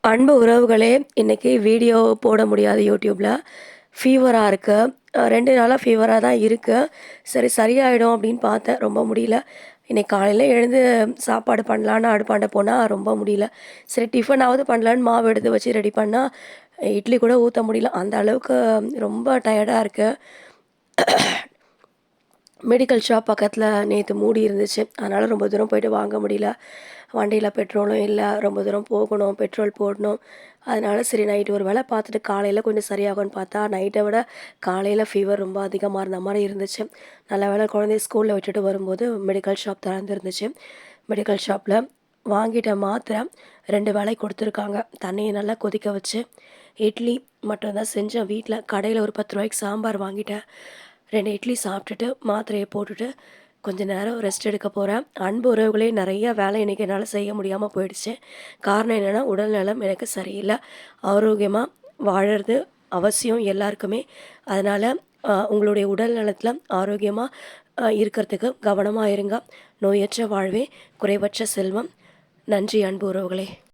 அன்பு உறவுகளே, இன்னைக்கு வீடியோ போட முடியாது யூடியூப்ல. ஃபீவரா இருக்கு. 2 நாளா ஃபீவரா தான் இருக்கு. சரி சரியாயிடும் அப்படின்னு பார்த்தேன். ரொம்ப முடியல. இன்னைக்கு காலையில எழுந்து சாப்பாடு பண்ணலான்னு அடுப்பாண்ட போனா ரொம்ப முடியல. சரி டிஃபனாவது பண்ணலான்னு மாவு எடுத்து வச்சு ரெடி பண்ணா, இட்லி கூட ஊத்த முடியல. அந்த அளவுக்கு ரொம்ப டயர்டா இருக்கு. மெடிக்கல் ஷாப் பக்கத்தில நேத்து மூடி இருந்துச்சு. அதனால ரொம்ப தூரம் போயிட்டு வாங்க முடியல. வண்டியில பெட்ரோலும் இல்ல. ரொம்ப தூரம் போகணும், பெட்ரோல் போடணும். அதனால சரி நைட் ஒரு வேள பார்த்துட்டு காலையில கொஞ்சம் சரியாகும்ன்னு பார்த்தா, நைட்ட விட காலையில ஃபீவர் ரொம்ப அதிகமா இருந்த மாரி இருந்துச்சு. நல்ல வேளை குழந்தைய ஸ்கூல்ல விட்டுட்டு வரும்போது மெடிக்கல் ஷாப் திறந்திருந்துச்சு. மெடிக்கல் ஷாப்ல வாங்கிட்ட மாத்திரை 2 வேளை குடுத்துருக்காங்க. தண்ணிய நல்லா கொதிக்க வச்சு, இட்லி மட்டும் தான் செஞ்சேன் வீட்ல. கடையில ஒரு ரூ. 10க்கு சாம்பார் வாங்கிட்டேன். 2 இட்லி சாப்பிட்டுட்டு, மாத்திரைய போட்டுட்டு, கொஞ்ச நேரம் ரெஸ்ட் எடுக்க போறேன். அன்பு உறவுகளே நெறைய வேலை இன்னைக்கு என்னால செய்ய முடியாம போயிடுச்சு. காரணம் என்னன்னா, உடல் நலம் எனக்கு சரியில்ல. ஆரோக்கியமா வாழறது அவசியம் எல்லாருக்குமே. அதனால உங்களுடைய உடல் நலத்தில ஆரோக்கியமா இருக்கிறதுக்கு கவனமா இருங்க. நோயற்ற வாழ்வே குறைவற்ற செல்வம். நன்றி அன்பு உறவுகளே!